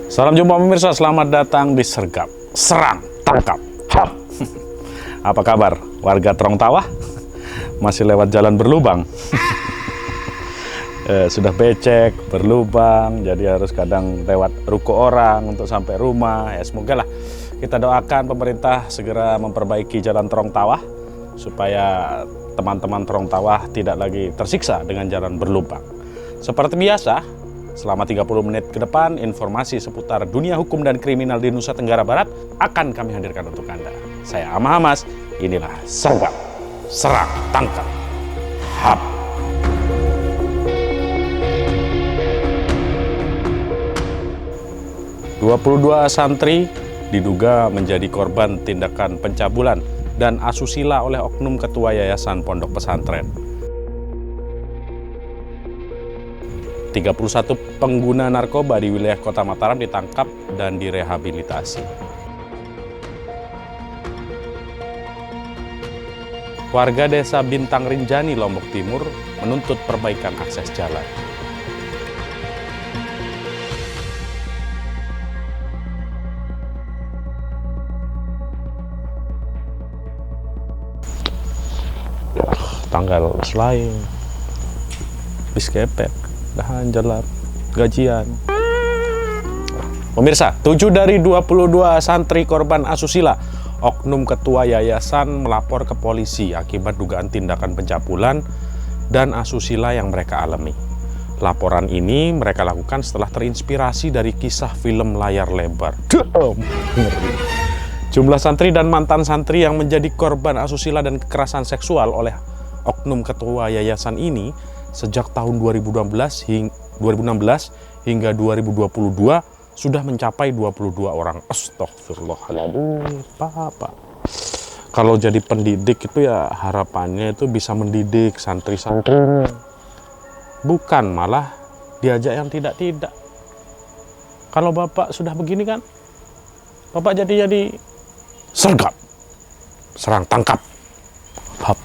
Salam jumpa pemirsa, selamat datang di Sergap, Serang, Tangkap, Hap. Apa kabar warga Trong Tawah? Masih lewat jalan berlubang? Sudah becek, berlubang, jadi harus kadang lewat ruko orang untuk sampai rumah. Ya semoga lah kita doakan pemerintah segera memperbaiki jalan Trong Tawah supaya teman-teman Trong Tawah tidak lagi tersiksa dengan jalan berlubang. Seperti biasa, selama 30 menit ke depan, informasi seputar dunia hukum dan kriminal di Nusa Tenggara Barat akan kami hadirkan untuk Anda. Saya Amah Hamas, inilah Sergap, Serang, Tangkap, Hap. "22 santri diduga menjadi korban tindakan pencabulan dan asusila oleh oknum ketua Yayasan Pondok Pesantren. 31 pengguna narkoba di wilayah Kota Mataram ditangkap dan direhabilitasi. Warga desa Bintang Rinjani, Lombok Timur menuntut perbaikan akses jalan. Tanggal selain biskepek dahan jelat gajian. Pemirsa, 7 dari 22 santri korban asusila oknum ketua yayasan melapor ke polisi akibat dugaan tindakan pencabulan dan asusila yang mereka alami. Laporan ini mereka lakukan setelah terinspirasi dari kisah film layar lebar. Jumlah santri dan mantan santri yang menjadi korban asusila dan kekerasan seksual oleh oknum ketua yayasan ini sejak tahun 2016 hingga 2022 sudah mencapai 22 orang. Astagfirullahaladzim, Pak. Kalau jadi pendidik itu ya harapannya itu bisa mendidik santri-santri. Bukan malah diajak yang tidak-tidak. Kalau Bapak sudah begini kan, Bapak jadi sergap, serang, tangkap, hap.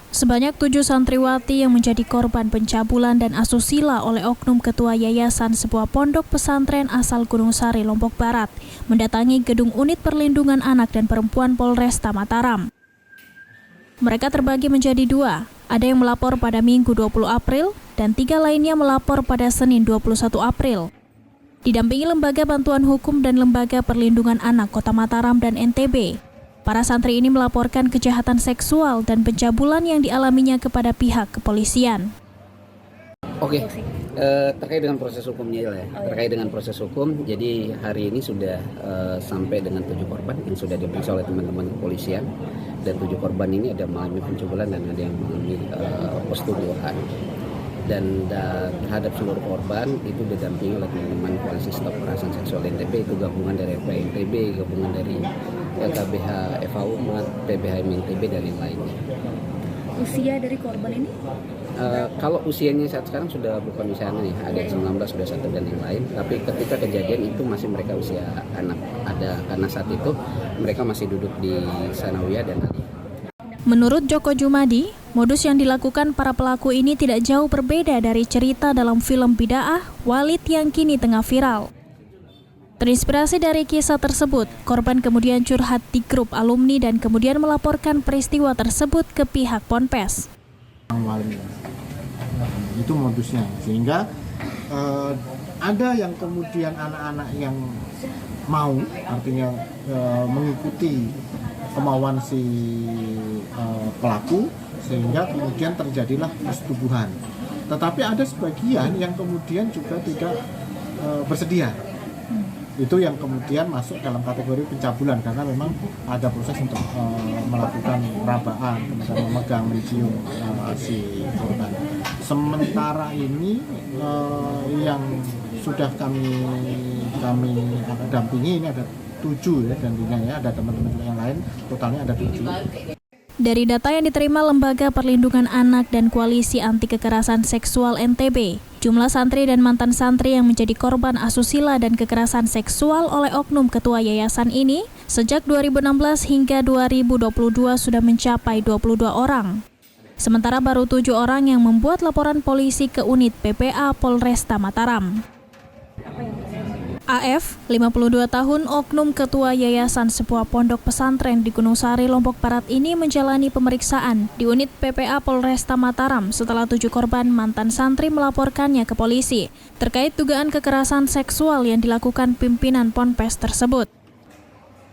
Sebanyak 7 santriwati yang menjadi korban pencabulan dan asusila oleh oknum ketua yayasan sebuah pondok pesantren asal Gunung Sari, Lombok Barat, mendatangi gedung unit perlindungan anak dan perempuan Polresta Mataram. Mereka terbagi menjadi 2, ada yang melapor pada Minggu 20 April dan 3 lainnya melapor pada Senin 21 April. Didampingi Lembaga Bantuan Hukum dan Lembaga Perlindungan Anak Kota Mataram dan NTB. Para santri ini melaporkan kejahatan seksual dan pencabulan yang dialaminya kepada pihak kepolisian. Oke, terkait dengan proses hukumnya ya. Terkait dengan proses hukum, jadi hari ini sudah sampai dengan 7 korban yang sudah diperiksa oleh teman-teman kepolisian. Dan 7 korban ini ada mengalami pencabulan dan ada yang mengalami persetubuhan. Dan terhadap seluruh korban itu didampingi oleh teman-teman Koalisi Stop Kekerasan Seksual NTB, itu gabungan dari FPI NTB, gabungan dari LKBH FAU, PBH NTB dan yang lainnya. Usia dari korban ini? Kalau usianya saat sekarang sudah bukan usia anak ya, ada yang 19, 21 dan yang lain. Tapi ketika kejadian itu masih mereka usia anak, karena saat itu mereka masih duduk di Sanawiyah dan Aliyah. Menurut Joko Jumadi, modus yang dilakukan para pelaku ini tidak jauh berbeda dari cerita dalam film Bida'ah Walid yang kini tengah viral. Terinspirasi dari kisah tersebut, korban kemudian curhat di grup alumni dan kemudian melaporkan peristiwa tersebut ke pihak Ponpes. Itu modusnya, sehingga ada yang kemudian anak-anak yang mau, artinya mengikuti kemauan si pelaku, sehingga kemudian terjadilah persetubuhan. Tetapi ada sebagian yang kemudian juga tidak bersedia. Itu yang kemudian masuk dalam kategori pencabulan, karena memang ada proses untuk melakukan perabaan, kemudian memegang, mencium si korban. Sementara ini yang sudah kami dampingi ini ada 7 ya, dan ya, ada teman-teman yang lain, totalnya ada 7. Dari data yang diterima Lembaga Perlindungan Anak dan Koalisi Anti Kekerasan Seksual NTB, jumlah santri dan mantan santri yang menjadi korban asusila dan kekerasan seksual oleh oknum ketua yayasan ini sejak 2016 hingga 2022 sudah mencapai 22 orang. Sementara baru 7 orang yang membuat laporan polisi ke unit PPA Polresta Mataram. AF, 52 tahun, oknum ketua yayasan sebuah pondok pesantren di Gunung Sari, Lombok Barat ini menjalani pemeriksaan di unit PPA Polresta Mataram setelah 7 korban mantan santri melaporkannya ke polisi terkait dugaan kekerasan seksual yang dilakukan pimpinan ponpes tersebut.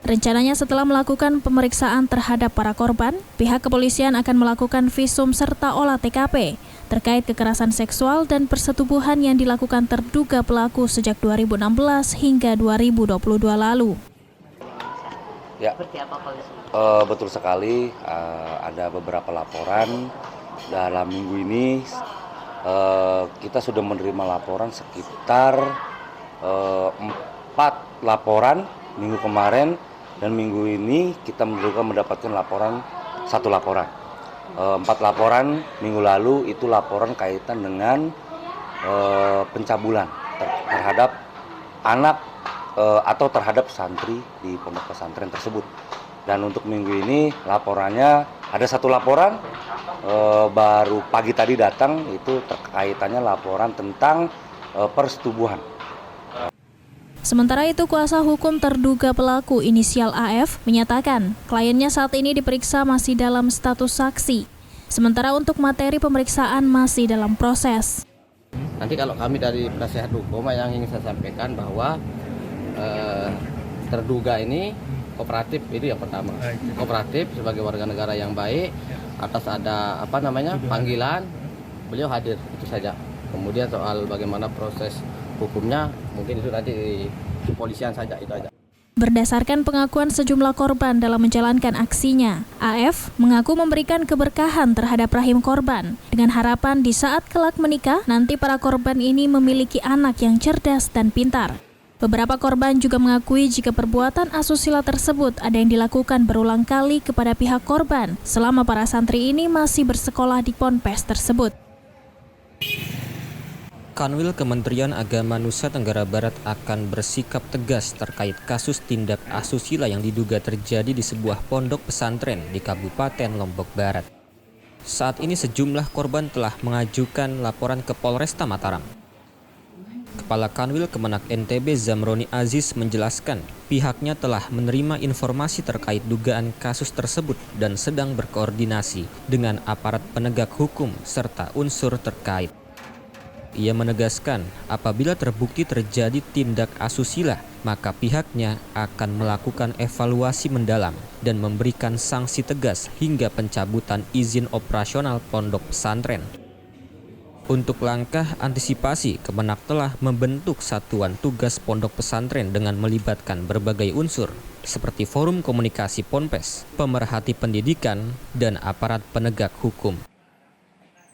Rencananya setelah melakukan pemeriksaan terhadap para korban, pihak kepolisian akan melakukan visum serta olah TKP terkait kekerasan seksual dan persetubuhan yang dilakukan terduga pelaku sejak 2016 hingga 2022 lalu. Ya, betul sekali. Ada beberapa laporan dalam minggu ini. Kita sudah menerima laporan sekitar 4 laporan minggu kemarin, dan minggu ini kita juga mendapatkan laporan 1 laporan. 4 laporan minggu lalu itu laporan kaitan dengan pencabulan terhadap anak atau terhadap santri di pondok pesantren tersebut. Dan untuk minggu ini laporannya ada 1 laporan baru pagi tadi datang, itu terkaitannya laporan tentang persetubuhan. Sementara itu, kuasa hukum terduga pelaku inisial AF menyatakan kliennya saat ini diperiksa masih dalam status saksi. Sementara untuk materi pemeriksaan masih dalam proses. Nanti kalau kami dari penasihat hukum yang ingin saya sampaikan bahwa terduga ini kooperatif, itu yang pertama. Kooperatif sebagai warga negara yang baik, atas ada panggilan, beliau hadir, itu saja. Kemudian soal bagaimana proses hukumnya mungkin itu nanti di kepolisian saja, itu aja. Berdasarkan pengakuan sejumlah korban dalam menjalankan aksinya, AF mengaku memberikan keberkahan terhadap rahim korban dengan harapan di saat kelak menikah nanti para korban ini memiliki anak yang cerdas dan pintar. Beberapa korban juga mengakui jika perbuatan asusila tersebut ada yang dilakukan berulang kali kepada pihak korban selama para santri ini masih bersekolah di ponpes tersebut. Kanwil Kementerian Agama Nusa Tenggara Barat akan bersikap tegas terkait kasus tindak asusila yang diduga terjadi di sebuah pondok pesantren di Kabupaten Lombok Barat. Saat ini sejumlah korban telah mengajukan laporan ke Polresta Mataram. Kepala Kanwil Kemenak NTB Zamroni Aziz menjelaskan pihaknya telah menerima informasi terkait dugaan kasus tersebut dan sedang berkoordinasi dengan aparat penegak hukum serta unsur terkait. Ia menegaskan apabila terbukti terjadi tindak asusila, maka pihaknya akan melakukan evaluasi mendalam dan memberikan sanksi tegas hingga pencabutan izin operasional pondok pesantren. Untuk langkah antisipasi, Kemenak telah membentuk satuan tugas pondok pesantren dengan melibatkan berbagai unsur seperti forum komunikasi ponpes, pemerhati pendidikan, dan aparat penegak hukum.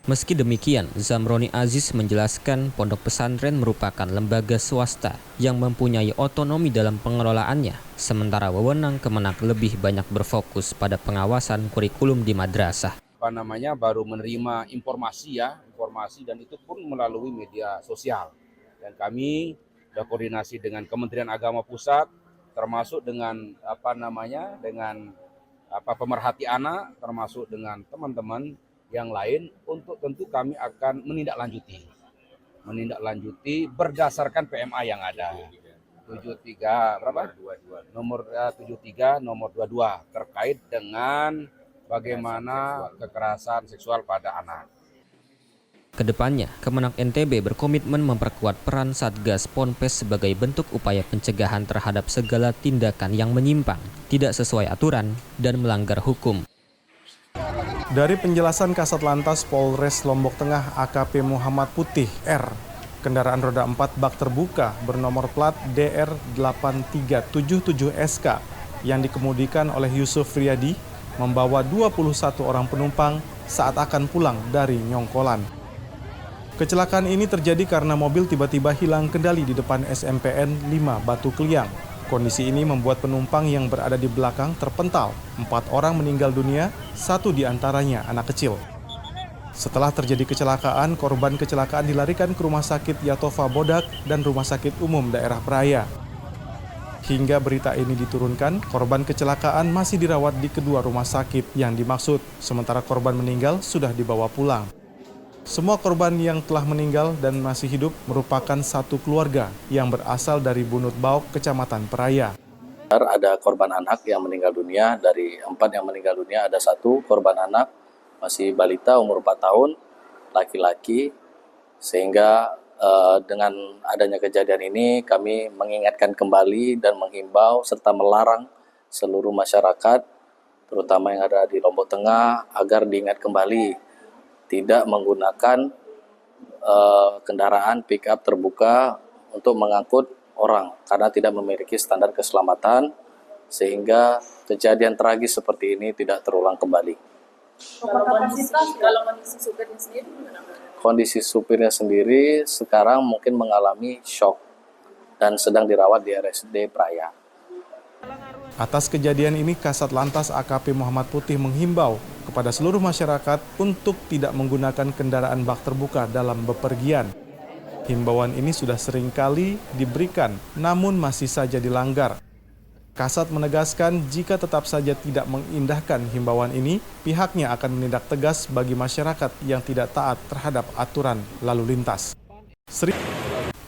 Meski demikian, Zamroni Aziz menjelaskan pondok pesantren merupakan lembaga swasta yang mempunyai otonomi dalam pengelolaannya, sementara wewenang Kemenak lebih banyak berfokus pada pengawasan kurikulum di madrasah. Baru menerima informasi dan itu pun melalui media sosial. Dan kami sudah koordinasi dengan Kementerian Agama Pusat, termasuk dengan pemerhati anak, termasuk dengan teman-teman yang lain, untuk tentu kami akan menindaklanjuti berdasarkan PMA yang ada 73 nomor 22 terkait dengan bagaimana kekerasan seksual pada anak. Kedepannya, Kemenak NTB berkomitmen memperkuat peran Satgas Ponpes sebagai bentuk upaya pencegahan terhadap segala tindakan yang menyimpang, tidak sesuai aturan, dan melanggar hukum. Dari penjelasan Kasat Lantas Polres Lombok Tengah AKP Muhammad Putih R, kendaraan roda 4 bak terbuka bernomor plat DR8377SK yang dikemudikan oleh Yusuf Riyadi membawa 21 orang penumpang saat akan pulang dari Nyongkolan. Kecelakaan ini terjadi karena mobil tiba-tiba hilang kendali di depan SMPN 5 Batu Kliang. Kondisi ini membuat penumpang yang berada di belakang terpental. 4 orang meninggal dunia, 1 diantaranya anak kecil. Setelah terjadi kecelakaan, korban kecelakaan dilarikan ke Rumah Sakit Yatova Bodak dan Rumah Sakit Umum Daerah Peraya. Hingga berita ini diturunkan, korban kecelakaan masih dirawat di kedua rumah sakit yang dimaksud, sementara korban meninggal sudah dibawa pulang. Semua korban yang telah meninggal dan masih hidup merupakan satu keluarga yang berasal dari Bunut Baok, Kecamatan Peraya. Ada korban anak yang meninggal dunia, dari 4 yang meninggal dunia ada 1 korban anak, masih balita umur 4 tahun, laki-laki, sehingga dengan adanya kejadian ini kami mengingatkan kembali dan menghimbau serta melarang seluruh masyarakat, terutama yang ada di Lombok Tengah, agar diingat kembali tidak menggunakan kendaraan pick-up terbuka untuk mengangkut orang karena tidak memiliki standar keselamatan, sehingga kejadian tragis seperti ini tidak terulang kembali. Kondisi supirnya sendiri sekarang mungkin mengalami shock dan sedang dirawat di RSUD Peraya. Atas kejadian ini, Kasat Lantas AKP Muhammad Putih menghimbau kepada seluruh masyarakat untuk tidak menggunakan kendaraan bak terbuka dalam bepergian. Himbauan ini sudah sering kali diberikan, namun masih saja dilanggar. Kasat menegaskan jika tetap saja tidak mengindahkan himbauan ini, pihaknya akan menindak tegas bagi masyarakat yang tidak taat terhadap aturan lalu lintas.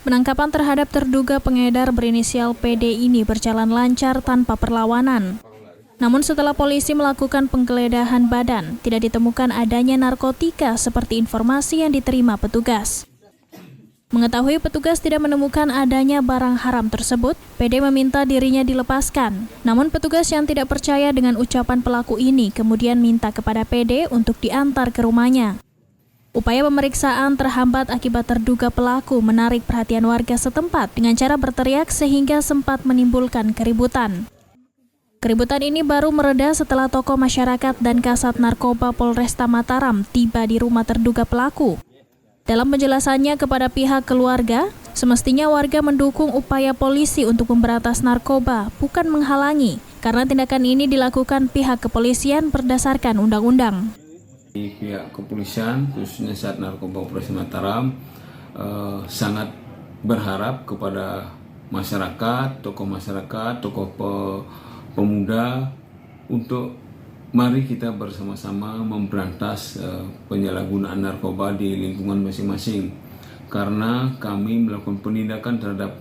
Penangkapan terhadap terduga pengedar berinisial PD ini berjalan lancar tanpa perlawanan. Namun setelah polisi melakukan penggeledahan badan, tidak ditemukan adanya narkotika seperti informasi yang diterima petugas. Mengetahui petugas tidak menemukan adanya barang haram tersebut, PD meminta dirinya dilepaskan. Namun petugas yang tidak percaya dengan ucapan pelaku ini kemudian minta kepada PD untuk diantar ke rumahnya. Upaya pemeriksaan terhambat akibat terduga pelaku menarik perhatian warga setempat dengan cara berteriak sehingga sempat menimbulkan keributan. Keributan ini baru mereda setelah tokoh masyarakat dan Kasat Narkoba Polresta Mataram tiba di rumah terduga pelaku. Dalam penjelasannya kepada pihak keluarga, semestinya warga mendukung upaya polisi untuk memberantas narkoba, bukan menghalangi, karena tindakan ini dilakukan pihak kepolisian berdasarkan undang-undang. Pihak kepolisian, khususnya Sat Narkoba Polresta Mataram, sangat berharap kepada masyarakat, tokoh pemuda untuk mari kita bersama-sama memberantas penyalahgunaan narkoba di lingkungan masing-masing. Karena kami melakukan penindakan terhadap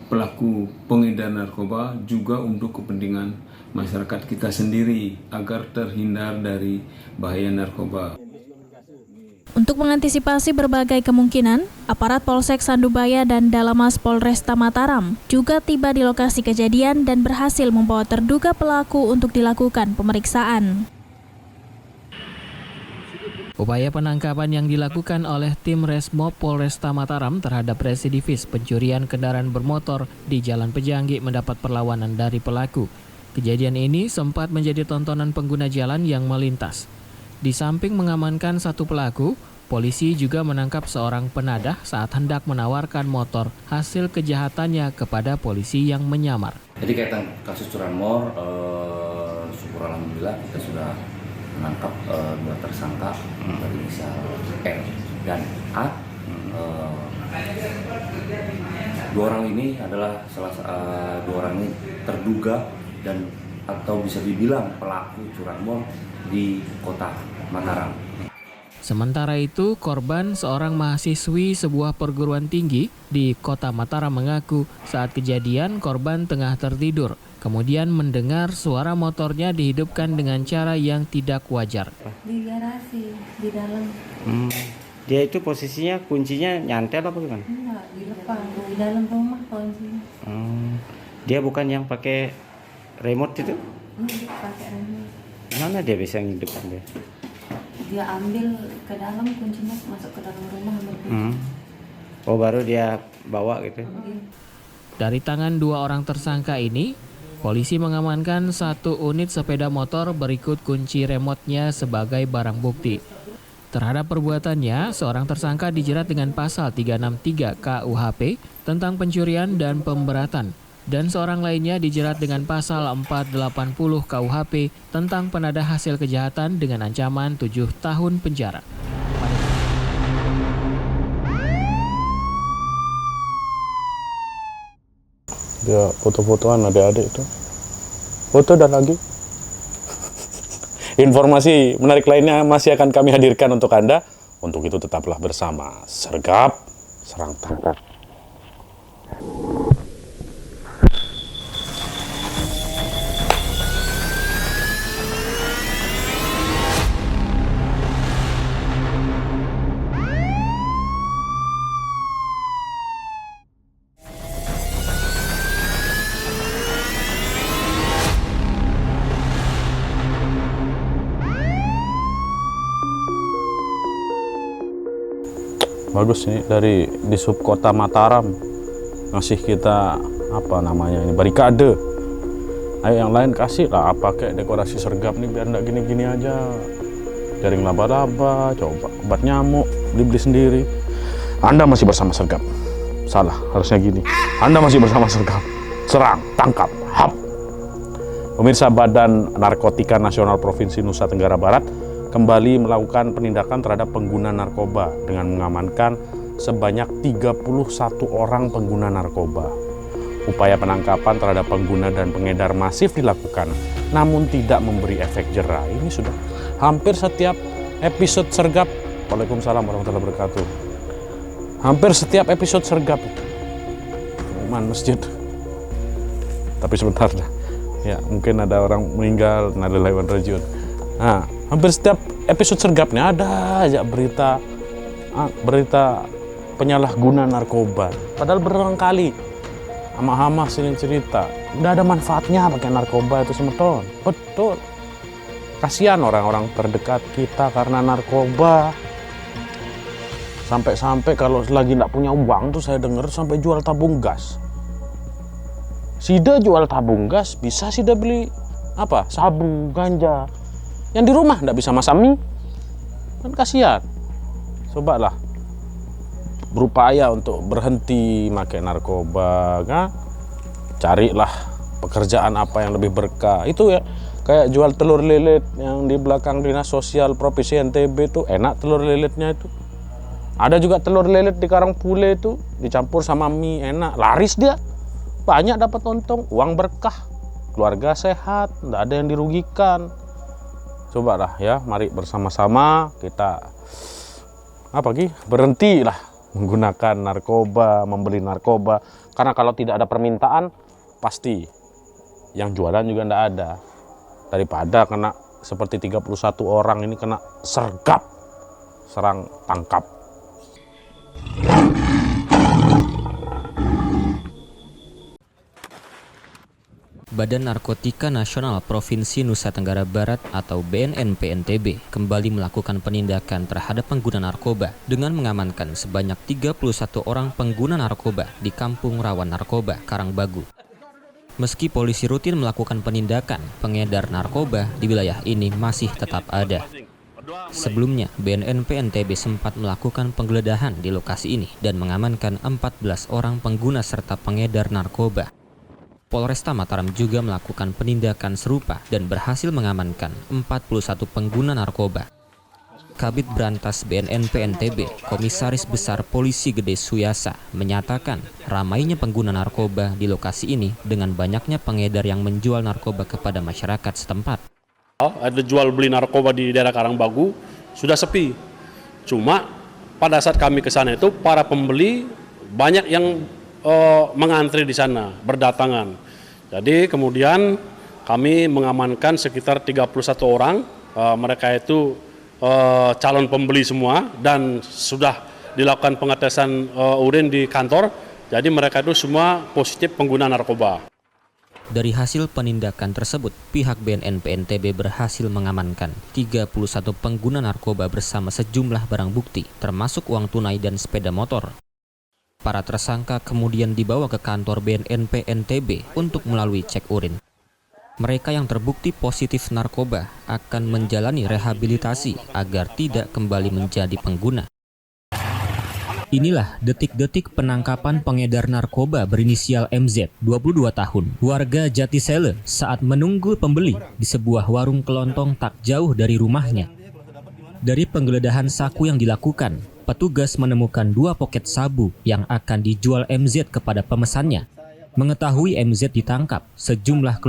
pelaku pengedar narkoba juga untuk kepentingan masyarakat kita sendiri agar terhindar dari bahaya narkoba. Untuk mengantisipasi berbagai kemungkinan, aparat Polsek Sandubaya dan Dalamas Polresta Mataram juga tiba di lokasi kejadian dan berhasil membawa terduga pelaku untuk dilakukan pemeriksaan. Upaya penangkapan yang dilakukan oleh tim Resmob Polresta Mataram terhadap residivis pencurian kendaraan bermotor di Jalan Pejanggi mendapat perlawanan dari pelaku. Kejadian ini sempat menjadi tontonan pengguna jalan yang melintas. Di samping mengamankan satu pelaku, polisi juga menangkap seorang penadah saat hendak menawarkan motor hasil kejahatannya kepada polisi yang menyamar. Jadi kaitan kasus curanmor, syukur alhamdulillah kita sudah menangkap 2 tersangka berinisial R dan A. 2 orang ini adalah dua orang ini terduga dan atau bisa dibilang pelaku curanmor di kota Mataram. Sementara itu, korban seorang mahasiswi sebuah perguruan tinggi di kota Mataram mengaku saat kejadian korban tengah tertidur, kemudian mendengar suara motornya dihidupkan dengan cara yang tidak wajar. Di garasi, di dalam. Dia itu posisinya kuncinya nyantel apa gimana? Enggak, di depan, di dalam rumah kuncinya. Dia bukan yang pakai remote itu? Pakai remote. Mana dia bisa ngidupkan dia? Dia ambil ke dalam kuncinya, masuk ke dalam rumah ambil kunci. Oh, baru dia bawa gitu. Dari tangan 2 orang tersangka ini, polisi mengamankan 1 unit sepeda motor berikut kunci remote-nya sebagai barang bukti. Terhadap perbuatannya, seorang tersangka dijerat dengan pasal 363 KUHP tentang pencurian dan pemberatan. Dan seorang lainnya dijerat dengan pasal 480 KUHP tentang penadah hasil kejahatan dengan ancaman 7 tahun penjara. Dia foto-fotoan adik-adik itu. Foto dan lagi. Informasi menarik lainnya masih akan kami hadirkan untuk Anda. Untuk itu tetaplah bersama Sergap Serang Tangkap. Bagus nih dari di subkota Mataram ngasih kita apa namanya ini barikade. Ayo yang lain kasih lah apa kayak dekorasi sergap nih biar nggak gini-gini aja. Jaring laba-laba, coba obat nyamuk dibeli sendiri. Anda masih bersama sergap. Salah, harusnya gini. Anda masih bersama sergap. Serang, tangkap, hap. Pemirsa, Badan Narkotika Nasional Provinsi Nusa Tenggara Barat kembali melakukan penindakan terhadap pengguna narkoba dengan mengamankan sebanyak 31 orang pengguna narkoba. Upaya penangkapan terhadap pengguna dan pengedar masif dilakukan, namun tidak memberi efek jera. Ini sudah hampir setiap episode sergap. Waalaikumsalam warahmatullahi wabarakatuh. Hampir setiap episode sergap. Masjid. Tapi sebentar lah. Ya, mungkin ada orang meninggal, ada lewat rajiun. Nah, hampir setiap episode sergapnya ada aja berita penyalahguna narkoba. Padahal berulang kali ama-ama sering cerita, udah ada manfaatnya pakai narkoba itu semeton. Betul. Kasihan orang-orang terdekat kita karena narkoba. Sampai-sampai kalau lagi nggak punya uang tuh saya dengar sampai jual tabung gas. Sida jual tabung gas, bisa Sida beli apa? Sabu, ganja. Yang di rumah nggak bisa masak mie, kan kasihan. Cobalah berupaya untuk berhenti pakai narkoba, kan? Carilah pekerjaan apa yang lebih berkah. Itu ya kayak jual telur lilit yang di belakang Dinas Sosial Provinsi NTB itu enak telur lilitnya itu. Ada juga telur lilit di Karangpule itu dicampur sama mie enak, laris dia. Banyak dapat untung, uang berkah, keluarga sehat, nggak ada yang dirugikan. Cobalah ya, mari bersama-sama kita berhentilah menggunakan narkoba, membeli narkoba. Karena kalau tidak ada permintaan, pasti yang jualan juga nggak ada. Daripada kena seperti 31 orang ini kena sergap, serang tangkap. Badan Narkotika Nasional Provinsi Nusa Tenggara Barat atau BNNP-NTB kembali melakukan penindakan terhadap pengguna narkoba dengan mengamankan sebanyak 31 orang pengguna narkoba di Kampung Rawan Narkoba, Karangbagu. Meski polisi rutin melakukan penindakan, pengedar narkoba di wilayah ini masih tetap ada. Sebelumnya, BNNP-NTB sempat melakukan penggeledahan di lokasi ini dan mengamankan 14 orang pengguna serta pengedar narkoba. Polresta Mataram juga melakukan penindakan serupa dan berhasil mengamankan 41 pengguna narkoba. Kabid Brantas BNNP-NTB, Komisaris Besar Polisi Gede Suyasa, menyatakan ramainya pengguna narkoba di lokasi ini dengan banyaknya pengedar yang menjual narkoba kepada masyarakat setempat. Ada jual beli narkoba di daerah Karangbagu sudah sepi. Cuma pada saat kami ke sana itu para pembeli banyak yang mengantri di sana, berdatangan. Jadi kemudian kami mengamankan sekitar 31 orang, mereka itu calon pembeli semua dan sudah dilakukan pengetesan urin di kantor, jadi mereka itu semua positif pengguna narkoba. Dari hasil penindakan tersebut, pihak BNNP-NTB berhasil mengamankan 31 pengguna narkoba bersama sejumlah barang bukti, termasuk uang tunai dan sepeda motor. Para tersangka kemudian dibawa ke kantor BNNP-NTB untuk melalui cek urin. Mereka yang terbukti positif narkoba akan menjalani rehabilitasi agar tidak kembali menjadi pengguna. Inilah detik-detik penangkapan pengedar narkoba berinisial MZ, 22 tahun, warga Jatisele saat menunggu pembeli di sebuah warung kelontong tak jauh dari rumahnya. Dari penggeledahan saku yang dilakukan, petugas menemukan 2 poket sabu yang akan dijual MZ kepada pemesannya. Mengetahui MZ ditangkap, sejumlah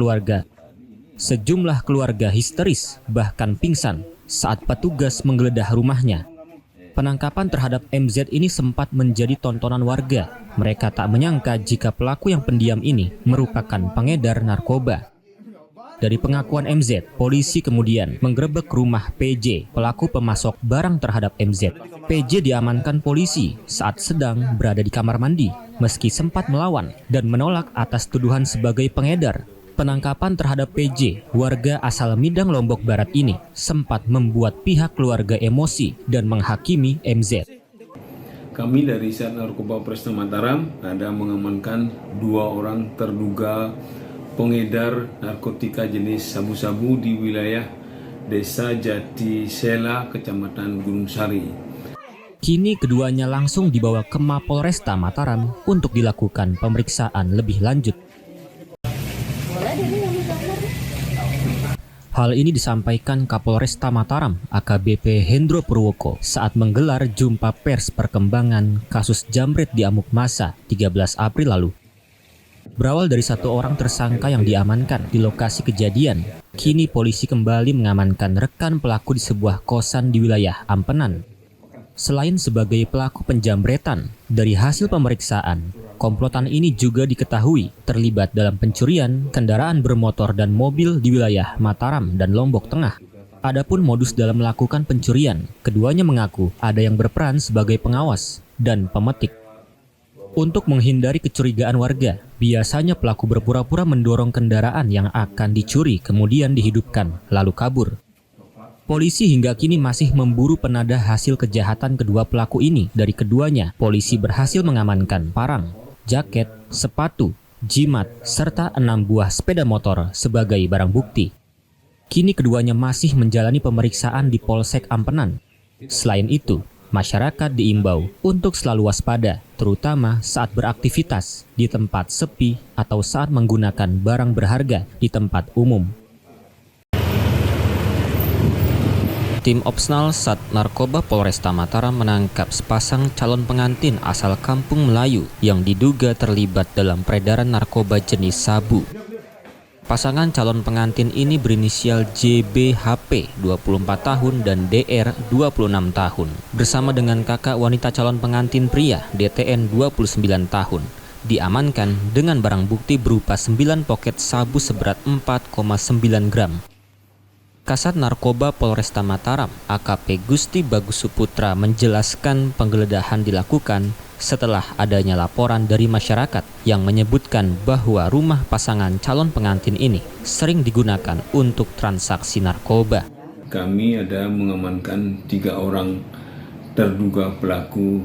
keluarga histeris bahkan pingsan saat petugas menggeledah rumahnya. Penangkapan terhadap MZ ini sempat menjadi tontonan warga. Mereka tak menyangka jika pelaku yang pendiam ini merupakan pengedar narkoba. Dari pengakuan MZ, polisi kemudian menggerebek rumah PJ, pelaku pemasok barang terhadap MZ. PJ diamankan polisi saat sedang berada di kamar mandi, meski sempat melawan dan menolak atas tuduhan sebagai pengedar. Penangkapan terhadap PJ, warga asal Midang Lombok Barat ini, sempat membuat pihak keluarga emosi dan menghakimi MZ. Kami dari Sat Narkoba Polresta Mataram ada mengamankan 2 orang terduga pengedar narkotika jenis sabu-sabu di wilayah Desa Jatisela, Kecamatan Gunung Sari. Kini keduanya langsung dibawa ke Mapolresta Mataram untuk dilakukan pemeriksaan lebih lanjut. Hal ini disampaikan Kapolresta Mataram AKBP Hendro Purwoko saat menggelar jumpa pers perkembangan kasus jambret di Amuk Masa 13 April lalu. Berawal dari 1 orang tersangka yang diamankan di lokasi kejadian, kini polisi kembali mengamankan rekan pelaku di sebuah kosan di wilayah Ampenan. Selain sebagai pelaku penjambretan, dari hasil pemeriksaan, komplotan ini juga diketahui terlibat dalam pencurian kendaraan bermotor dan mobil di wilayah Mataram dan Lombok Tengah. Adapun modus dalam melakukan pencurian, keduanya mengaku ada yang berperan sebagai pengawas dan pemetik. Untuk menghindari kecurigaan warga, biasanya pelaku berpura-pura mendorong kendaraan yang akan dicuri kemudian dihidupkan, lalu kabur. Polisi hingga kini masih memburu penadah hasil kejahatan kedua pelaku ini. Dari keduanya, polisi berhasil mengamankan parang, jaket, sepatu, jimat, serta 6 buah sepeda motor sebagai barang bukti. Kini keduanya masih menjalani pemeriksaan di Polsek Ampenan. Selain itu, masyarakat diimbau untuk selalu waspada, terutama saat beraktivitas di tempat sepi atau saat menggunakan barang berharga di tempat umum. Tim Opsnal Sat Narkoba Polresta Mataram menangkap sepasang calon pengantin asal Kampung Melayu yang diduga terlibat dalam peredaran narkoba jenis sabu. Pasangan calon pengantin ini berinisial JBHP 24 tahun dan DR 26 tahun. Bersama dengan kakak wanita calon pengantin pria DTN 29 tahun. Diamankan dengan barang bukti berupa 9 poket sabu seberat 4,9 gram. Kasat Narkoba Polresta Mataram AKP Gusti Bagus Suputra menjelaskan penggeledahan dilakukan setelah adanya laporan dari masyarakat yang menyebutkan bahwa rumah pasangan calon pengantin ini sering digunakan untuk transaksi narkoba. Kami ada mengamankan 3 orang terduga pelaku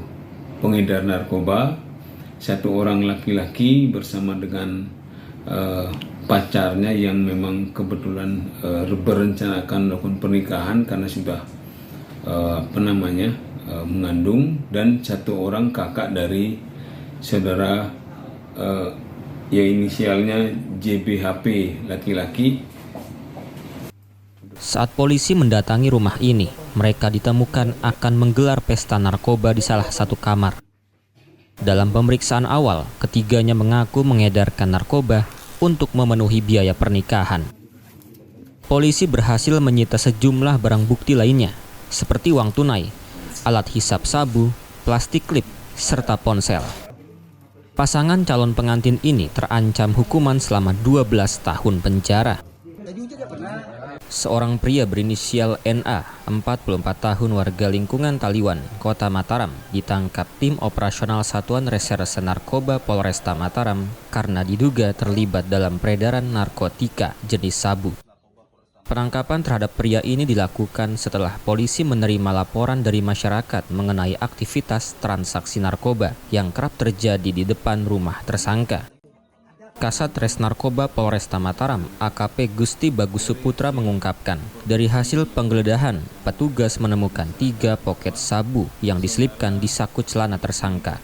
pengedar narkoba, 1 orang laki-laki bersama dengan pacarnya yang memang kebetulan berencanakan melakukan pernikahan karena sudah mengandung, dan 1 orang kakak dari saudara yang inisialnya JBHP laki-laki. Saat polisi mendatangi rumah ini, mereka ditemukan akan menggelar pesta narkoba di salah satu kamar. Dalam pemeriksaan awal, ketiganya mengaku mengedarkan narkoba untuk memenuhi biaya pernikahan. Polisi berhasil menyita sejumlah barang bukti lainnya, seperti uang tunai, alat hisap sabu, plastik klip, serta ponsel. Pasangan calon pengantin ini terancam hukuman selama 12 tahun penjara. Seorang pria berinisial NA, 44 tahun warga lingkungan Taliwan, Kota Mataram, ditangkap tim operasional Satuan Reserse Narkoba Polresta Mataram karena diduga terlibat dalam peredaran narkotika jenis sabu. Penangkapan terhadap pria ini dilakukan setelah polisi menerima laporan dari masyarakat mengenai aktivitas transaksi narkoba yang kerap terjadi di depan rumah tersangka. Kasat Res Narkoba Polresta Mataram AKP Gusti Bagus Suputra mengungkapkan, dari hasil penggeledahan, petugas menemukan 3 poket sabu yang diselipkan di saku celana tersangka.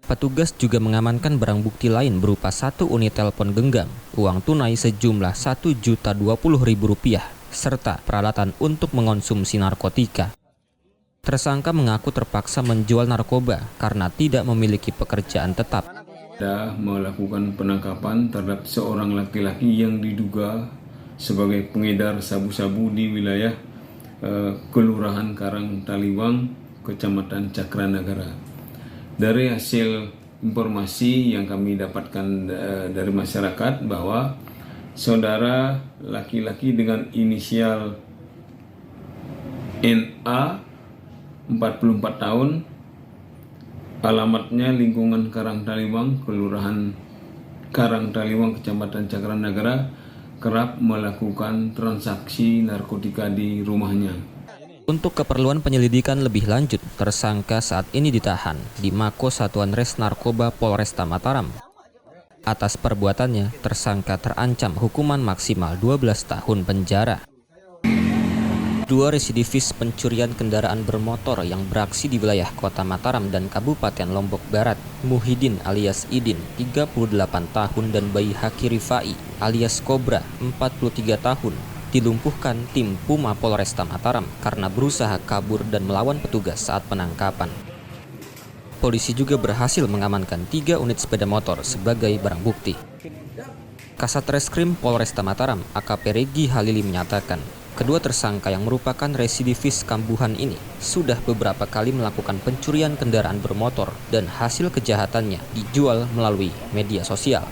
Petugas juga mengamankan barang bukti lain berupa 1 unit telepon genggam, uang tunai sejumlah Rp1.020.000, serta peralatan untuk mengonsumsi narkotika. Tersangka mengaku terpaksa menjual narkoba karena tidak memiliki pekerjaan tetap. Kita melakukan penangkapan terhadap seorang laki-laki yang diduga sebagai pengedar sabu-sabu di wilayah Kelurahan Karangtaliwang, Kecamatan Cakranagara. Dari hasil informasi yang kami dapatkan dari masyarakat bahwa saudara laki-laki dengan inisial NA 44 tahun, alamatnya lingkungan Karangtaliwang, Kelurahan Karangtaliwang, Kecamatan Cakranagara, kerap melakukan transaksi narkotika di rumahnya. Untuk keperluan penyelidikan lebih lanjut, tersangka saat ini ditahan di Mako Satuan Res Narkoba Polresta Mataram. Atas perbuatannya, tersangka terancam hukuman maksimal 12 tahun penjara. Dua residivis pencurian kendaraan bermotor yang beraksi di wilayah Kota Mataram dan Kabupaten Lombok Barat, Muhyiddin alias Idin, 38 tahun, dan bayi Haki Rifai alias Kobra, 43 tahun, dilumpuhkan tim Puma Polresta Mataram karena berusaha kabur dan melawan petugas saat penangkapan. Polisi juga berhasil mengamankan 3 unit sepeda motor sebagai barang bukti. Kasat Reskrim Polresta Mataram, AKP Regi Halili, menyatakan kedua tersangka yang merupakan residivis kambuhan ini sudah beberapa kali melakukan pencurian kendaraan bermotor dan hasil kejahatannya dijual melalui media sosial.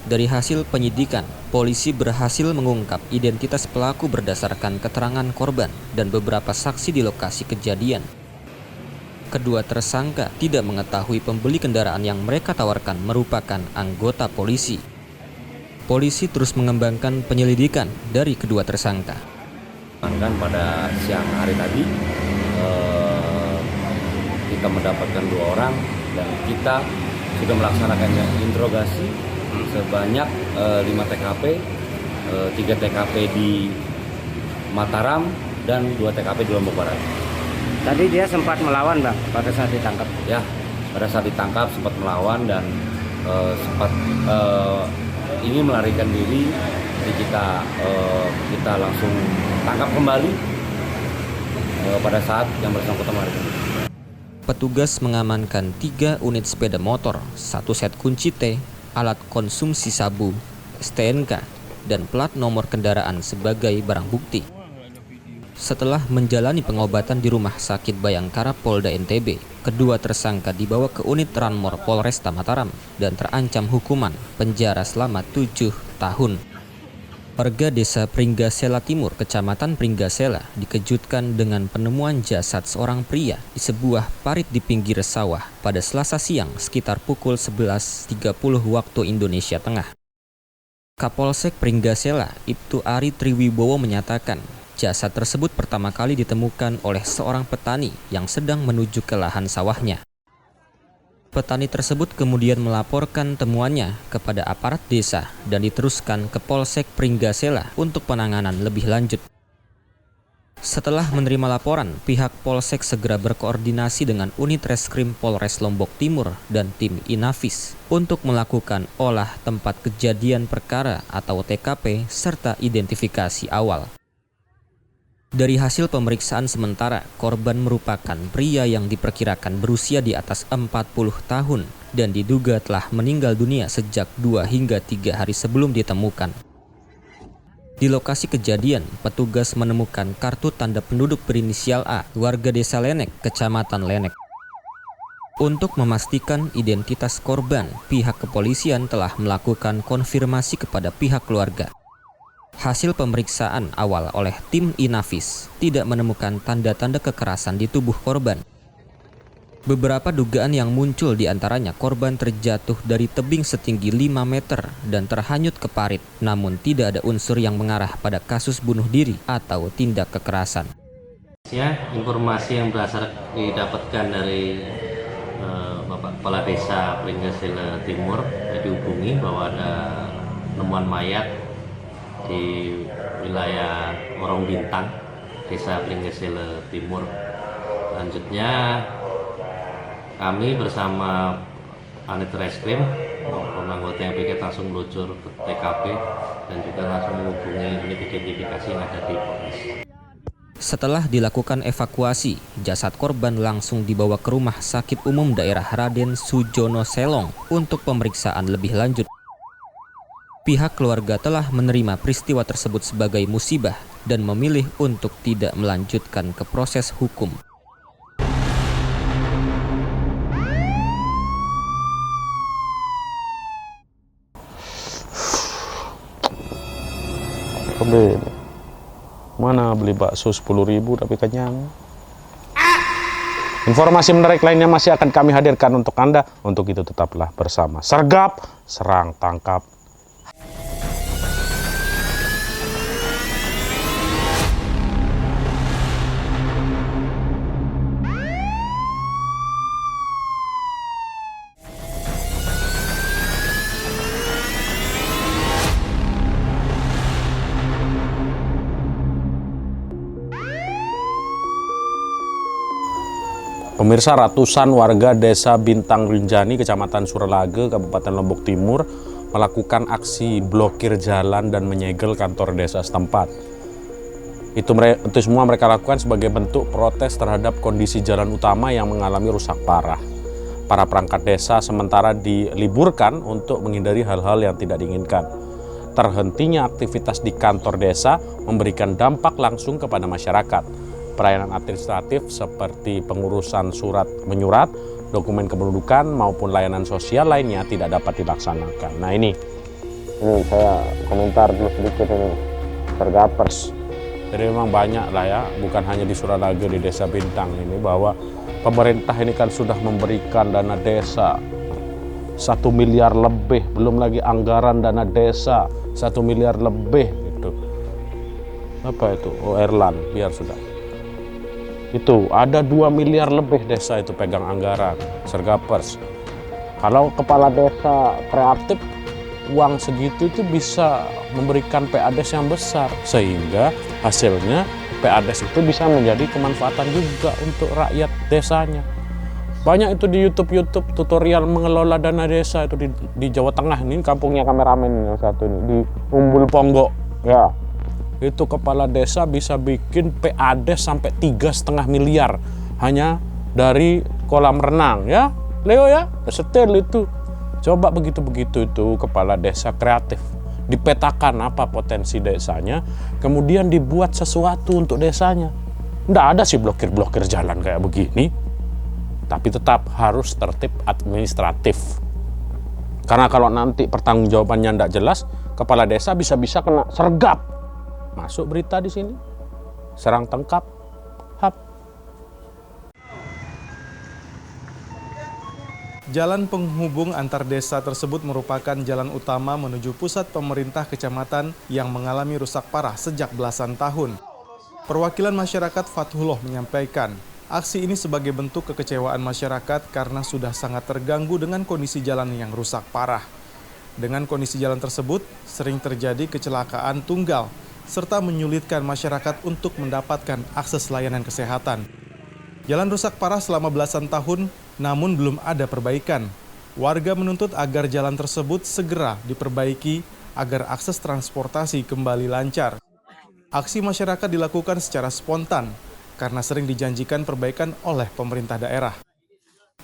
Dari hasil penyidikan, polisi berhasil mengungkap identitas pelaku berdasarkan keterangan korban dan beberapa saksi di lokasi kejadian. Kedua tersangka tidak mengetahui pembeli kendaraan yang mereka tawarkan merupakan anggota polisi. Polisi terus mengembangkan penyelidikan dari kedua tersangka. Pada siang hari tadi kita mendapatkan 2 orang dan kita sudah melaksanakan interogasi sebanyak 5 TKP, 3 TKP di Mataram dan 2 TKP di Lombok Barat. Tadi dia sempat melawan, Bang, pada saat ditangkap? Ya, pada saat ditangkap sempat melawan dan sempat ingin melarikan diri, jadi kita langsung tangkap kembali pada saat yang bersangkutan melarikan diri. Petugas mengamankan 3 unit sepeda motor, 1 set kunci T, alat konsumsi sabu, STNK, dan plat nomor kendaraan sebagai barang bukti. Setelah menjalani pengobatan di Rumah Sakit Bayangkara Polda NTB, kedua tersangka dibawa ke unit Ranmor Polresta Mataram dan terancam hukuman penjara selama 7 tahun. Warga Desa Pringgasela Timur, Kecamatan Pringgasela, dikejutkan dengan penemuan jasad seorang pria di sebuah parit di pinggir sawah pada Selasa siang sekitar pukul 11.30 waktu Indonesia Tengah. Kapolsek Pringgasela, Ibtu Ari Triwibowo, menyatakan jasad tersebut pertama kali ditemukan oleh seorang petani yang sedang menuju ke lahan sawahnya. Petani tersebut kemudian melaporkan temuannya kepada aparat desa dan diteruskan ke Polsek Pringgasela untuk penanganan lebih lanjut. Setelah menerima laporan, pihak Polsek segera berkoordinasi dengan unit Reskrim Polres Lombok Timur dan tim Inafis untuk melakukan olah tempat kejadian perkara atau TKP serta identifikasi awal. Dari hasil pemeriksaan sementara, korban merupakan pria yang diperkirakan berusia di atas 40 tahun dan diduga telah meninggal dunia sejak 2 hingga 3 hari sebelum ditemukan. Di lokasi kejadian, petugas menemukan kartu tanda penduduk berinisial A, warga Desa Lenek, Kecamatan Lenek. Untuk memastikan identitas korban, pihak kepolisian telah melakukan konfirmasi kepada pihak keluarga. Hasil pemeriksaan awal oleh tim Inafis tidak menemukan tanda-tanda kekerasan di tubuh korban. Beberapa dugaan yang muncul diantaranya korban terjatuh dari tebing setinggi 5 meter dan terhanyut ke parit, namun tidak ada unsur yang mengarah pada kasus bunuh diri atau tindak kekerasan. Informasi yang berasal didapatkan dari Bapak Kepala Desa Pringgasela Timur dihubungi bahwa ada penemuan mayat di wilayah Orong Bintang, Desa Pringgasela Timur. Selanjutnya kami bersama Unit Reskrim maupun anggota yang piket langsung meluncur ke TKP dan juga langsung menghubungi unit identifikasi yang ada di Polres. Setelah dilakukan evakuasi, jasad korban langsung dibawa ke Rumah Sakit Umum Daerah Raden Sujono Selong untuk pemeriksaan lebih lanjut. Pihak keluarga telah menerima peristiwa tersebut sebagai musibah dan memilih untuk tidak melanjutkan ke proses hukum. Mana beli bakso 10.000 tapi kenyang. Informasi menarik lainnya masih akan kami hadirkan untuk Anda. Untuk itu tetaplah bersama Sergap Serang Tangkap. Pemirsa, ratusan warga desa Bintang Rinjani, Kecamatan Suralaga, Kabupaten Lombok Timur melakukan aksi blokir jalan dan menyegel kantor desa setempat. Itu semua mereka lakukan sebagai bentuk protes terhadap kondisi jalan utama yang mengalami rusak parah. Para perangkat desa sementara diliburkan untuk menghindari hal-hal yang tidak diinginkan. Terhentinya aktivitas di kantor desa memberikan dampak langsung kepada masyarakat. Pelayanan administratif seperti pengurusan surat menyurat, dokumen kependudukan maupun layanan sosial lainnya tidak dapat dilaksanakan. Nah ini saya komentar dulu sedikit ini, Sergapers. Jadi memang banyak lah ya, bukan hanya di Suralaga, di Desa Bintang ini, bahwa pemerintah ini kan sudah memberikan dana desa 1 miliar lebih, belum lagi anggaran dana desa 1 miliar lebih gitu. Apa itu? Oh, Erlan, biar sudah. Itu ada 2 miliar lebih desa itu pegang anggaran, Sergapers. Kalau kepala desa kreatif, uang segitu itu bisa memberikan PADES yang besar, sehingga hasilnya PADES itu bisa menjadi kemanfaatan juga untuk rakyat desanya. Banyak itu di YouTube tutorial mengelola dana desa itu di Jawa Tengah. Ini kampungnya kameramen yang satu ini, di Umbul Ponggok ya. Itu kepala desa bisa bikin PADES sampai 3,5 miliar hanya dari kolam renang ya, Leo ya, setel itu. Coba begitu-begitu itu kepala desa kreatif, dipetakan apa potensi desanya, kemudian dibuat sesuatu untuk desanya. Nggak ada sih blokir-blokir jalan kayak begini, tapi tetap harus tertib administratif. Karena kalau nanti pertanggungjawabannya nggak jelas, kepala desa bisa-bisa kena sergap. Masuk berita di sini, serang tangkap, hap. Jalan penghubung antar desa tersebut merupakan jalan utama menuju pusat pemerintah kecamatan yang mengalami rusak parah sejak belasan tahun. Perwakilan masyarakat Fathullah menyampaikan, aksi ini sebagai bentuk kekecewaan masyarakat karena sudah sangat terganggu dengan kondisi jalan yang rusak parah. Dengan kondisi jalan tersebut, sering terjadi kecelakaan tunggal, serta menyulitkan masyarakat untuk mendapatkan akses layanan kesehatan. Jalan rusak parah selama belasan tahun, namun belum ada perbaikan. Warga menuntut agar jalan tersebut segera diperbaiki agar akses transportasi kembali lancar. Aksi masyarakat dilakukan secara spontan karena sering dijanjikan perbaikan oleh pemerintah daerah.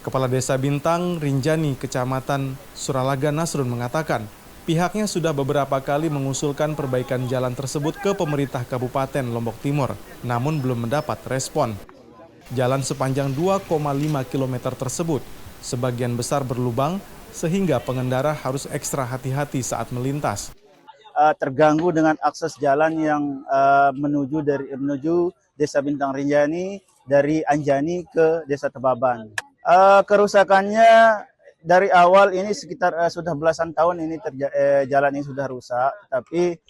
Kepala Desa Bintang Rinjani, Kecamatan Suralaga Nasrun mengatakan, pihaknya sudah beberapa kali mengusulkan perbaikan jalan tersebut ke pemerintah Kabupaten Lombok Timur, namun belum mendapat respon. Jalan sepanjang 2,5 km tersebut sebagian besar berlubang sehingga pengendara harus ekstra hati-hati saat melintas. Terganggu dengan akses jalan yang menuju Desa Bintang Rinjani dari Anjani ke Desa Tebaban. Kerusakannya dari awal ini sekitar sudah belasan tahun ini jalan ini sudah rusak, tapi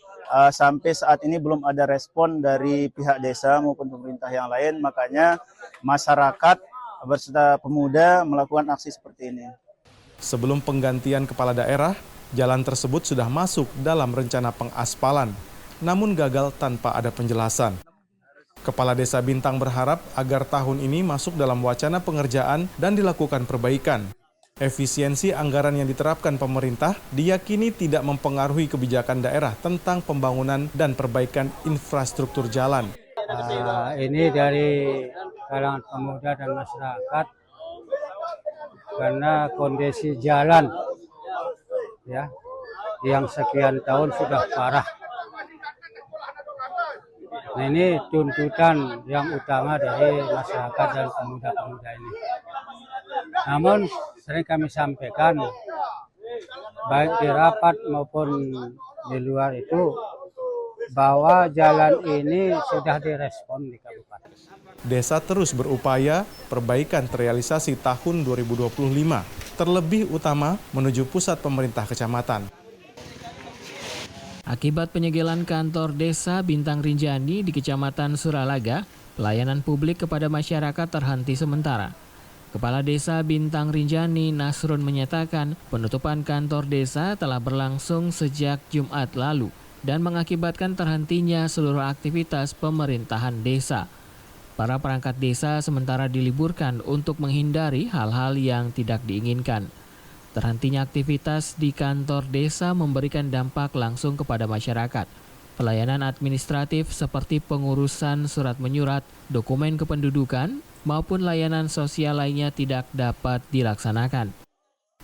sampai saat ini belum ada respon dari pihak desa maupun pemerintah yang lain, makanya masyarakat beserta pemuda melakukan aksi seperti ini. Sebelum penggantian kepala daerah, jalan tersebut sudah masuk dalam rencana pengaspalan, namun gagal tanpa ada penjelasan. Kepala Desa Bintang berharap agar tahun ini masuk dalam wacana pengerjaan dan dilakukan perbaikan. Efisiensi anggaran yang diterapkan pemerintah diyakini tidak mempengaruhi kebijakan daerah tentang pembangunan dan perbaikan infrastruktur jalan. Ini dari kalangan pemuda dan masyarakat karena kondisi jalan ya yang sekian tahun sudah parah. Nah, ini tuntutan yang utama dari masyarakat dan pemuda-pemuda ini. Namun sering kami sampaikan baik di rapat maupun di luar itu bahwa jalan ini sudah direspon di kabupaten. Desa terus berupaya perbaikan terrealisasi tahun 2025, terlebih utama menuju pusat pemerintah kecamatan. Akibat penyegelan kantor desa Bintang Rinjani di Kecamatan Suralaga, pelayanan publik kepada masyarakat terhenti sementara. Kepala Desa Bintang Rinjani Nasrun menyatakan penutupan kantor desa telah berlangsung sejak Jumat lalu dan mengakibatkan terhentinya seluruh aktivitas pemerintahan desa. Para perangkat desa sementara diliburkan untuk menghindari hal-hal yang tidak diinginkan. Terhentinya aktivitas di kantor desa memberikan dampak langsung kepada masyarakat. Pelayanan administratif seperti pengurusan surat menyurat, dokumen kependudukan, maupun layanan sosial lainnya tidak dapat dilaksanakan.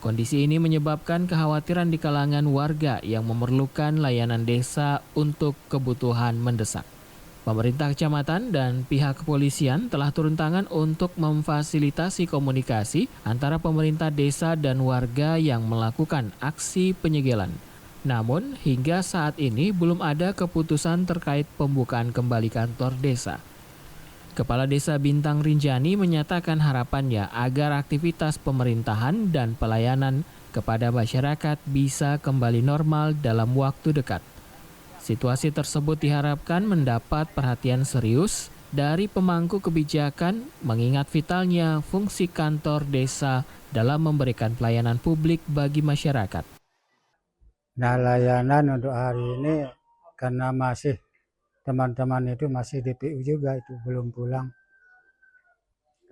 Kondisi ini menyebabkan kekhawatiran di kalangan warga yang memerlukan layanan desa untuk kebutuhan mendesak. Pemerintah kecamatan dan pihak kepolisian telah turun tangan untuk memfasilitasi komunikasi antara pemerintah desa dan warga yang melakukan aksi penyegelan. Namun, hingga saat ini belum ada keputusan terkait pembukaan kembali kantor desa. Kepala Desa Bintang Rinjani menyatakan harapannya agar aktivitas pemerintahan dan pelayanan kepada masyarakat bisa kembali normal dalam waktu dekat. Situasi tersebut diharapkan mendapat perhatian serius dari pemangku kebijakan mengingat vitalnya fungsi kantor desa dalam memberikan pelayanan publik bagi masyarakat. Nah, layanan untuk hari ini karena masih teman-teman itu masih di PU juga, itu belum pulang.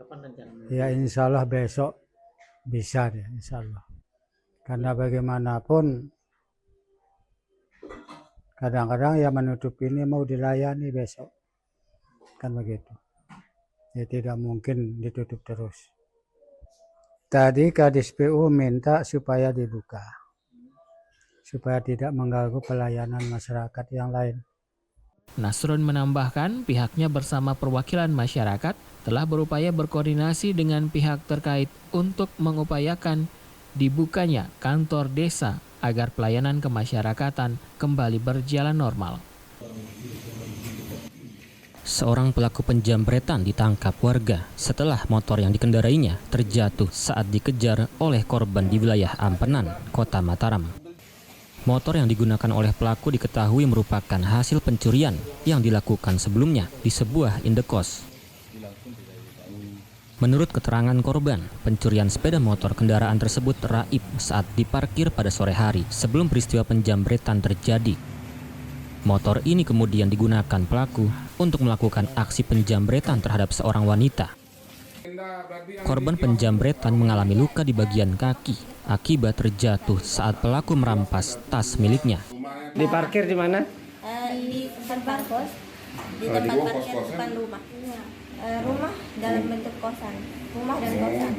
Kapan rencananya? Ya insya Allah besok bisa deh, insya Allah. Karena bagaimanapun kadang-kadang ya menutup ini mau dilayani besok, kan begitu. Ya tidak mungkin ditutup terus. Tadi Kadis PU minta supaya dibuka, supaya tidak mengganggu pelayanan masyarakat yang lain. Nasrun menambahkan pihaknya bersama perwakilan masyarakat telah berupaya berkoordinasi dengan pihak terkait untuk mengupayakan dibukanya kantor desa agar pelayanan kemasyarakatan kembali berjalan normal. Seorang pelaku penjamretan ditangkap warga setelah motor yang dikendarainya terjatuh saat dikejar oleh korban di wilayah Ampenan, Kota Mataram. Motor yang digunakan oleh pelaku diketahui merupakan hasil pencurian yang dilakukan sebelumnya di sebuah indekos. Menurut keterangan korban, pencurian sepeda motor kendaraan tersebut raib saat diparkir pada sore hari sebelum peristiwa penjamretan terjadi. Motor ini kemudian digunakan pelaku untuk melakukan aksi penjamretan terhadap seorang wanita. Korban penjamretan mengalami luka di bagian kaki akibat terjatuh saat pelaku merampas tas miliknya. Diparkir di mana? Di depan kos, di tempat parkir depan rumah. Rumah dalam bentuk kosan, rumah dan kosan.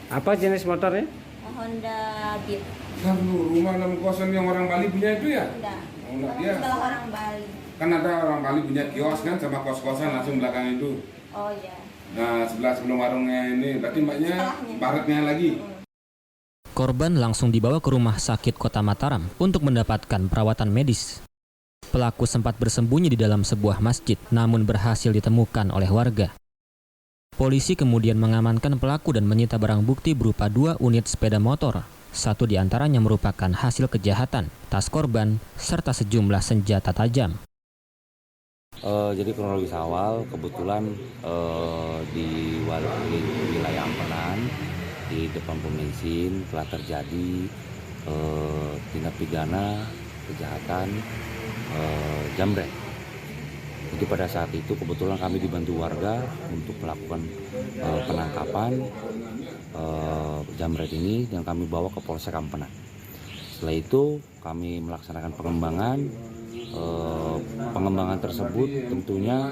Apa jenis motornya? Honda Beat. Rumah dalam kosan yang orang Bali punya itu ya? Enggak. Dia Sebelah orang Bali. kan ada orang Bali punya kios kan sama kos-kosan langsung belakang itu. Oh iya. Nah sebelah sebelum warungnya ini, berarti mbaknya baratnya lagi. Korban langsung dibawa ke rumah sakit Kota Mataram untuk mendapatkan perawatan medis. Pelaku sempat bersembunyi di dalam sebuah masjid, namun berhasil ditemukan oleh warga. Polisi kemudian mengamankan pelaku dan menyita barang bukti berupa 2 unit sepeda motor. 1 diantaranya merupakan hasil kejahatan, tas korban, serta sejumlah senjata tajam. Jadi kronologis awal, kebetulan di wilayah Ampenan, di depan pom bensin telah terjadi tindak pidana kejahatan jambret. Jadi pada saat itu kebetulan kami dibantu warga untuk melakukan penangkapan jambret ini yang kami bawa ke Polsek Ampenan. Setelah itu kami melaksanakan pengembangan Pengembangan tersebut tentunya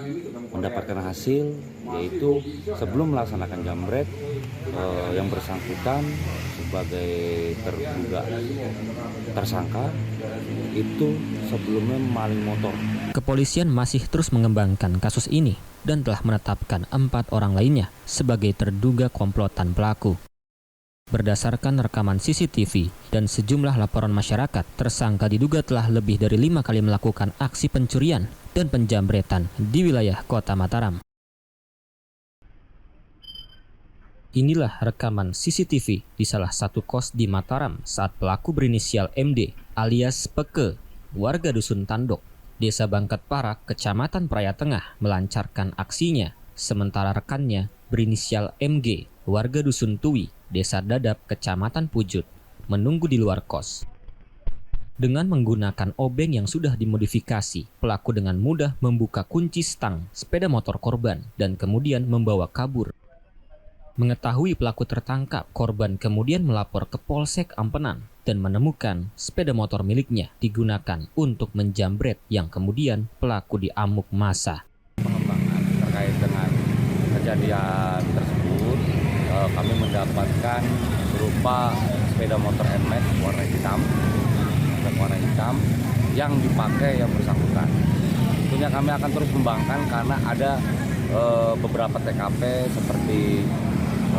mendapatkan hasil, yaitu sebelum melaksanakan jambret yang bersangkutan sebagai terduga tersangka itu sebelumnya maling motor. Kepolisian masih terus mengembangkan kasus ini dan telah menetapkan 4 orang lainnya sebagai terduga komplotan pelaku. Berdasarkan rekaman CCTV dan sejumlah laporan masyarakat, tersangka diduga telah lebih dari 5 kali melakukan aksi pencurian dan penjambretan di wilayah Kota Mataram. Inilah rekaman CCTV di salah satu kos di Mataram saat pelaku berinisial MD alias Peke, warga Dusun Tandok, Desa Bangkat Parak, Kecamatan Praia Tengah, melancarkan aksinya, sementara rekannya berinisial MG, warga Dusun Tui, Desa Dadap, Kecamatan Pujut, menunggu di luar kos. Dengan menggunakan obeng yang sudah dimodifikasi, pelaku dengan mudah membuka kunci stang sepeda motor korban dan kemudian membawa kabur. Mengetahui pelaku tertangkap, korban kemudian melapor ke Polsek Ampenan dan menemukan sepeda motor miliknya digunakan untuk menjambret yang kemudian pelaku diamuk massa. Pengembangan terkait dengan kejadian tersebut, kami mendapatkan berupa sepeda motor NMAX warna hitam yang dipakai yang bersangkutan. Tentunya kami akan terus kembangkan karena ada beberapa TKP seperti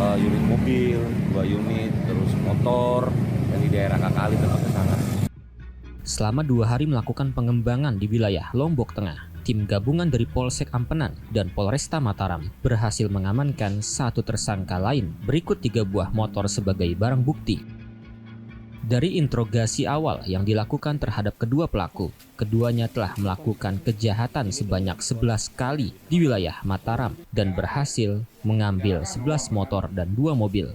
unit mobil, 2 unit, terus motor yang di daerah Kakali tempat kesana. Selama 2 hari melakukan pengembangan di wilayah Lombok Tengah, tim gabungan dari Polsek Ampenan dan Polresta Mataram berhasil mengamankan 1 tersangka lain berikut 3 buah motor sebagai barang bukti. Dari interogasi awal yang dilakukan terhadap kedua pelaku, keduanya telah melakukan kejahatan sebanyak 11 kali di wilayah Mataram dan berhasil mengambil 11 motor dan 2 mobil.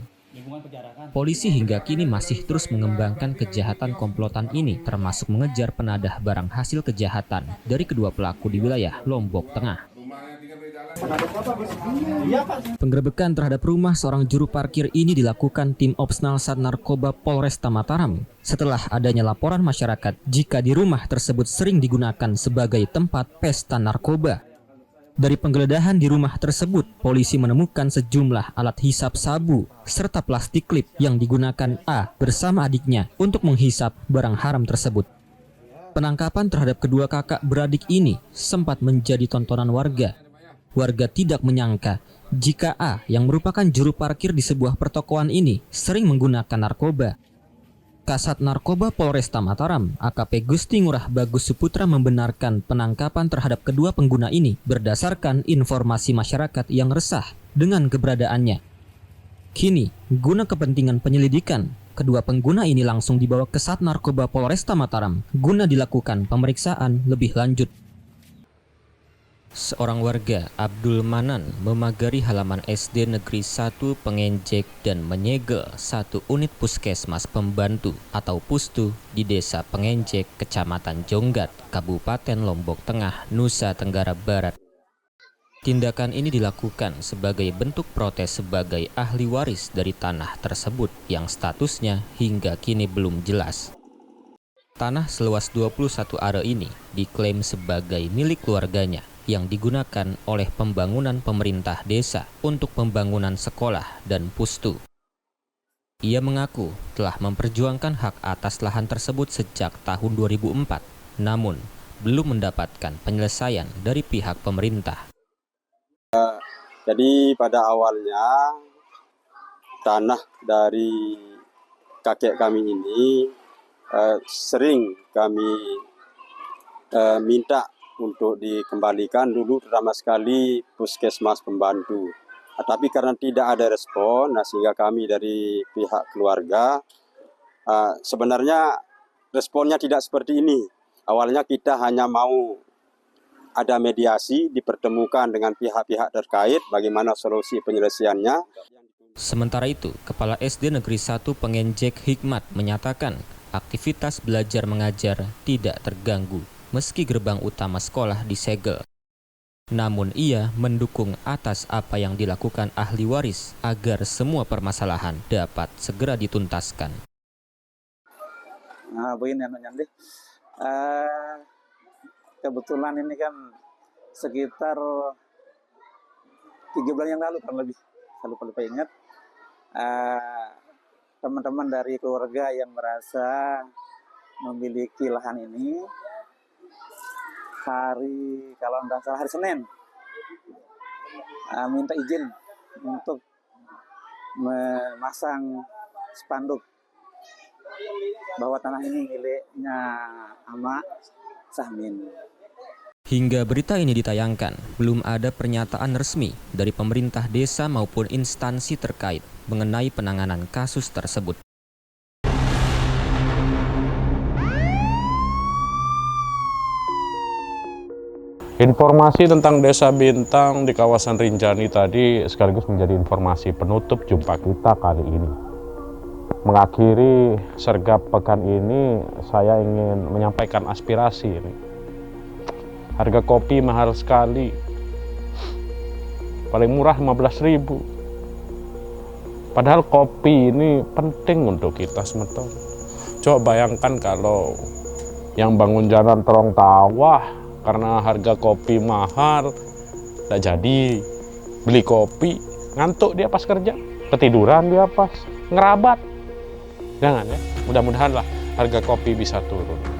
Polisi hingga kini masih terus mengembangkan kejahatan komplotan ini, termasuk mengejar penadah barang hasil kejahatan dari kedua pelaku di wilayah Lombok Tengah. Penggerebekan terhadap rumah seorang juru parkir ini dilakukan tim Opsnal Sat Narkoba Polresta Mataram setelah adanya laporan masyarakat jika di rumah tersebut sering digunakan sebagai tempat pesta narkoba. Dari penggeledahan di rumah tersebut, polisi menemukan sejumlah alat hisap sabu serta plastik klip yang digunakan A bersama adiknya untuk menghisap barang haram tersebut. Penangkapan terhadap kedua kakak beradik ini sempat menjadi tontonan warga. Warga tidak menyangka jika A yang merupakan juru parkir di sebuah pertokoan ini sering menggunakan narkoba. Kasat Narkoba Polresta Mataram, AKP Gusti Ngurah Bagus Suputra membenarkan penangkapan terhadap kedua pengguna ini berdasarkan informasi masyarakat yang resah dengan keberadaannya. Kini, guna kepentingan penyelidikan, kedua pengguna ini langsung dibawa ke Sat Narkoba Polresta Mataram guna dilakukan pemeriksaan lebih lanjut. Seorang warga, Abdul Manan, memagari halaman SD Negeri 1 Pengenjek dan menyegel 1 unit puskesmas pembantu atau pustu di Desa Pengenjek, Kecamatan Jonggat, Kabupaten Lombok Tengah, Nusa Tenggara Barat. Tindakan ini dilakukan sebagai bentuk protes sebagai ahli waris dari tanah tersebut yang statusnya hingga kini belum jelas. Tanah seluas 21 are ini diklaim sebagai milik keluarganya yang digunakan oleh pembangunan pemerintah desa untuk pembangunan sekolah dan pustu. Ia mengaku telah memperjuangkan hak atas lahan tersebut sejak tahun 2004, namun belum mendapatkan penyelesaian dari pihak pemerintah. Jadi pada awalnya tanah dari kakek kami ini sering kami minta untuk dikembalikan dulu, terutama sekali puskesmas pembantu. Tapi karena tidak ada respon, sehingga kami dari pihak keluarga sebenarnya responnya tidak seperti ini. Awalnya kita hanya mau ada mediasi, dipertemukan dengan pihak-pihak terkait bagaimana solusi penyelesaiannya. Sementara itu, Kepala SD Negeri 1 Pengenjek Hikmat menyatakan aktivitas belajar mengajar tidak terganggu meski gerbang utama sekolah disegel. Namun ia mendukung atas apa yang dilakukan ahli waris agar semua permasalahan dapat segera dituntaskan. kebetulan ini kan sekitar 3 bulan yang lalu kan lebih, saya lupa ingat, teman-teman dari keluarga yang merasa memiliki lahan ini kalau nggak salah hari Senin minta izin untuk memasang spanduk bahwa tanah ini miliknya Ama Sahmin. Hingga berita ini ditayangkan, belum ada pernyataan resmi dari pemerintah desa maupun instansi terkait mengenai penanganan kasus tersebut. Informasi tentang Desa Bintang di kawasan Rinjani tadi sekaligus menjadi informasi penutup jumpa kita kali ini. Mengakhiri sergap pekan ini, saya ingin menyampaikan aspirasi ini. Harga kopi mahal sekali, paling murah 15.000. Padahal kopi ini penting untuk kita semeton. Coba bayangkan kalau yang bangun jalan Terong Tawah karena harga kopi mahal, tidak jadi beli kopi, ngantuk dia pas kerja, ketiduran dia pas ngerabat. Jangan ya, mudah-mudahan lah harga kopi bisa turun.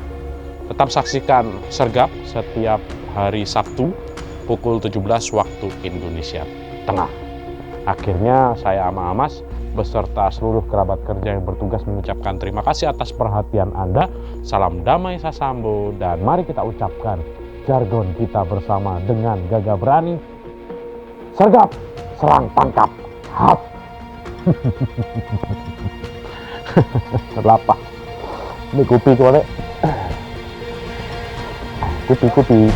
Tetap saksikan sergap setiap hari Sabtu pukul 17 waktu Indonesia Tengah. Akhirnya saya Ama Amas beserta seluruh kerabat kerja yang bertugas mengucapkan terima kasih atas perhatian Anda. Salam damai sasambo dan mari kita ucapkan jargon kita bersama dengan gagah berani. Sergap, serang, tangkap, hap. Lapar. Ini kopi kuali. Kopi.